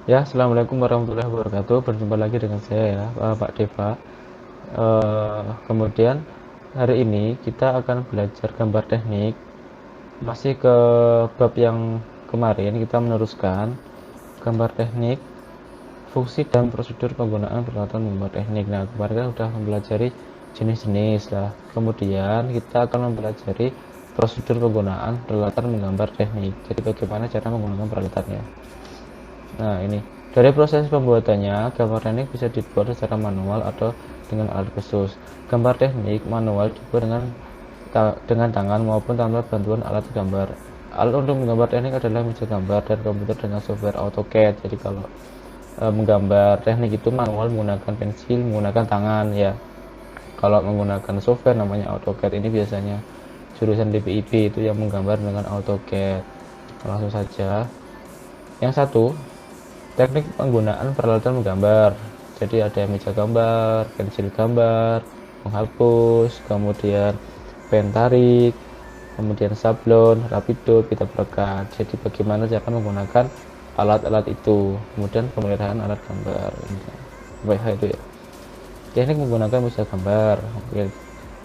Ya, assalamualaikum warahmatullahi wabarakatuh. Berjumpa lagi dengan saya ya, Pak Deva. Kemudian hari ini kita akan belajar gambar teknik. Masih ke bab yang kemarin kita meneruskan gambar teknik, fungsi dan prosedur penggunaan peralatan gambar teknik. Nah, kemarin kan sudah mempelajari jenis-jenis lah. Kemudian kita akan mempelajari prosedur penggunaan peralatan menggambar teknik. Jadi bagaimana cara menggunakan peralatannya. Nah, ini dari proses pembuatannya, gambar teknik bisa dibuat secara manual atau dengan alat khusus. Gambar teknik manual dibuat dengan tangan maupun tanpa bantuan alat gambar. Alat untuk menggambar teknik adalah meja gambar dan komputer dengan software AutoCAD. Jadi kalau menggambar teknik itu manual menggunakan pensil, menggunakan tangan ya. Kalau menggunakan software namanya AutoCAD, ini biasanya jurusan DPIP itu yang menggambar dengan AutoCAD. Langsung saja. Yang satu, teknik penggunaan peralatan menggambar. Jadi ada meja gambar, pensil gambar, menghapus, kemudian pen tarik, kemudian sablon, rapido, pita perekat. Jadi bagaimana cara menggunakan alat-alat itu, kemudian pemeliharaan alat gambar. Baik itu ya. Teknik menggunakan meja gambar. Oke,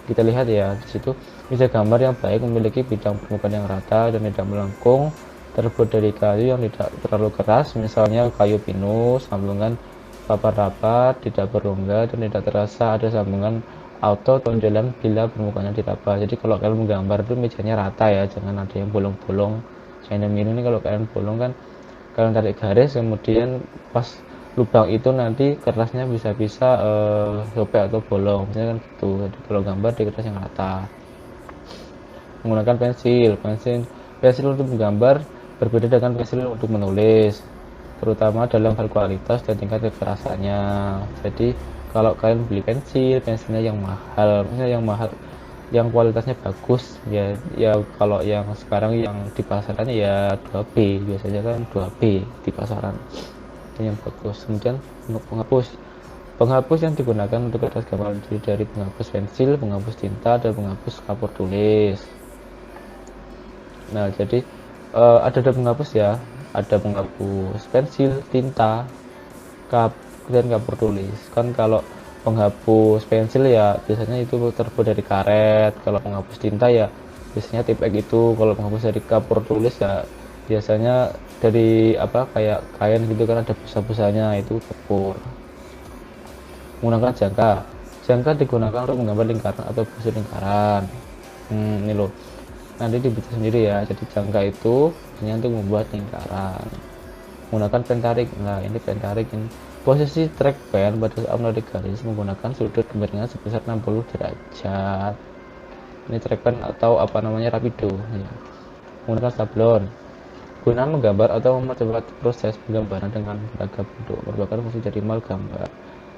kita lihat ya di situ meja gambar yang baik memiliki bidang permukaan yang rata dan tidak melengkung, terbuat dari kayu yang tidak terlalu keras, misalnya kayu pinus, sambungan papan rapat, tidak berongga dan tidak terasa ada sambungan auto tonjolan bila permukaannya diraba. Jadi kalau kalian menggambar itu mejanya rata ya, jangan ada yang bolong-bolong. China mini ini kalau kalian bolong kan kalian tarik garis, kemudian pas lubang itu nanti kertasnya bisa-bisa sobek atau bolong, misalnya kan gitu. Jadi kalau gambar di kertas yang rata. Menggunakan pensil untuk menggambar berbeda dengan pensil untuk menulis, terutama dalam hal kualitas dan tingkat kekerasannya. Jadi kalau kalian beli pensilnya yang mahal, misalnya yang kualitasnya bagus ya, kalau yang sekarang yang di pasaran ya 2B, biasanya kan 2B di pasaran yang bagus. Kemudian untuk penghapus yang digunakan untuk kertas gambar dari penghapus pensil, penghapus tinta, dan penghapus kapur tulis. Nah, jadi ada penghapus ya, ada penghapus pensil, tinta, dan kapur tulis. Kan kalau penghapus pensil ya biasanya itu terbuat dari karet, kalau penghapus tinta ya biasanya tipek itu, kalau penghapus dari kapur tulis ya biasanya dari apa, kayak kain gitu kan, ada busa-busanya, itu kapur. Menggunakan jangka digunakan untuk menggambar lingkaran atau busur lingkaran. Ini loh, nanti dibaca sendiri ya. Jadi jangka itu hanya untuk membuat lingkaran. Menggunakan pen tarik. Nah, ini pen tarik ini posisi trackpad pada saat menarik garis menggunakan sudut kemiringan sebesar 60 derajat. Ini trackpad atau apa namanya, rapido ya. Menggunakan sablon guna menggambar atau mempercepat proses penggambaran dengan beragam bentuk, merupakan fungsi dari mal gambar.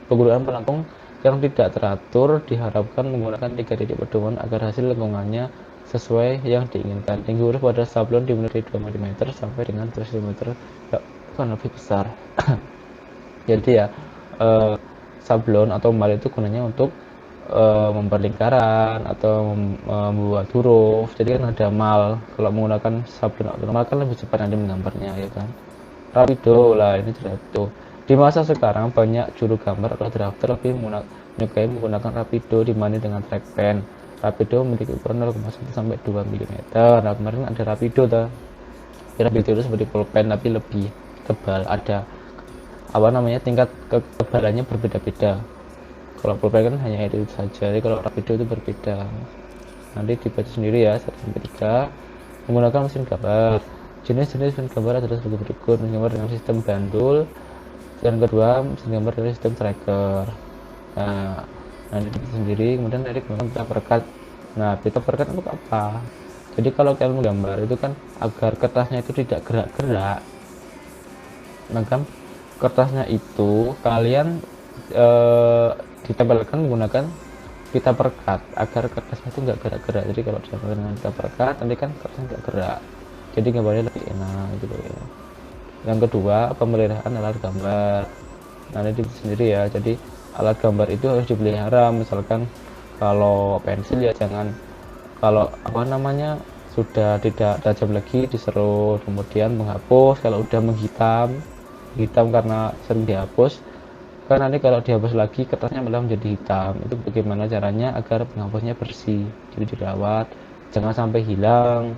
Penggunaan pelengkung yang tidak teratur diharapkan menggunakan 3 titik pedoman agar hasil lengkungannya sesuai yang diinginkan. Tinggi huruf pada sablon dimulai dari 2 mm sampai dengan 3 cm, bahkan lebih besar. Jadi ya, sablon atau mal itu gunanya untuk membuat lingkaran atau membuat huruf. Jadi kan ada mal. Kalau menggunakan sablon atau mal kan lebih cepat nanti menggambarnya ya kan. Rapido lah, ini Rapido. Di masa sekarang banyak juru gambar atau drafter lebih menyukai menggunakan Rapido dibanding dengan trackpen. Rapido memiliki ukuran 0,1 sampai 2 mm. Nah, kemarin ada Rapido tuh. Rapido itu seperti pulpen tapi lebih tebal. Ada apa namanya, tingkat ketebalannya berbeda-beda. Kalau pulpen kan hanya itu saja. Jadi kalau Rapido itu berbeda. Nanti dibaca sendiri ya. 1 sampai 3. Menggunakan mesin gambar. Jenis-jenis mesin gambar adalah sebagai berikut: mesin gambar dengan sistem bandul, dan kedua mesin gambar dari sistem tracker. Nah, nanti sendiri. Kemudian dari pita perekat. Nah, pita perekat untuk apa? Jadi kalau kalian menggambar itu kan agar kertasnya itu tidak gerak-gerak, maka kertasnya itu kalian ditempelkan menggunakan pita perekat agar kertasnya itu nggak gerak-gerak. Jadi kalau ditempel dengan pita perekat nanti kan kertasnya nggak gerak, jadi gambarnya lebih enak gitu ya. Yang kedua, pemeliharaan alat gambar. Nah, ini sendiri ya. Jadi alat gambar itu harus dipelihara. Misalkan kalau pensil ya jangan, kalau apa namanya sudah tidak tajam lagi diserut. Kemudian menghapus kalau udah menghitam hitam karena sering dihapus. Kan nanti kalau dihapus lagi kertasnya malah menjadi hitam. Itu bagaimana caranya agar penghapusnya bersih, jadi dirawat, jangan sampai hilang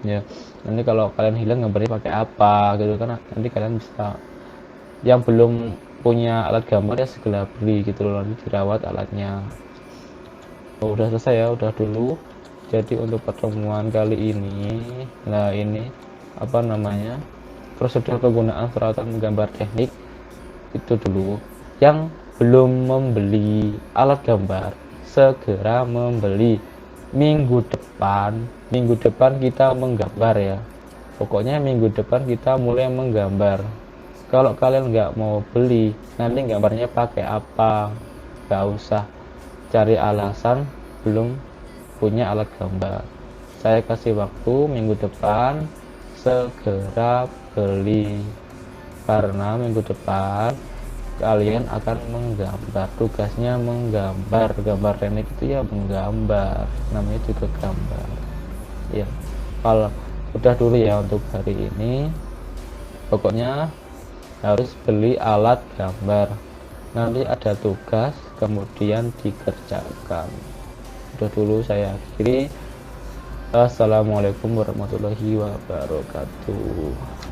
ya. Nanti kalau kalian hilang gambarnya pakai apa gitu kan, nanti kalian bisa, yang belum punya alat gambar ya segera beli gitu loh, nanti dirawat alatnya. Udah selesai ya, udah dulu. Jadi untuk pertemuan kali ini, nah ini apa namanya, prosedur penggunaan peralatan gambar teknik itu dulu. Yang belum membeli alat gambar segera membeli. Minggu depan kita menggambar ya, pokoknya minggu depan kita mulai menggambar. Kalau kalian nggak mau beli, nanti gambarnya pakai apa, nggak usah cari alasan belum punya alat gambar. Saya kasih waktu minggu depan segera beli, karena minggu depan kalian akan menggambar, tugasnya menggambar. Gambar teknik itu ya menggambar, namanya juga gambar ya. Kalau udah dulu ya untuk hari ini, pokoknya harus beli alat gambar, nanti ada tugas kemudian dikerjakan. Udah dulu saya akhiri. Assalamualaikum warahmatullahi wabarakatuh.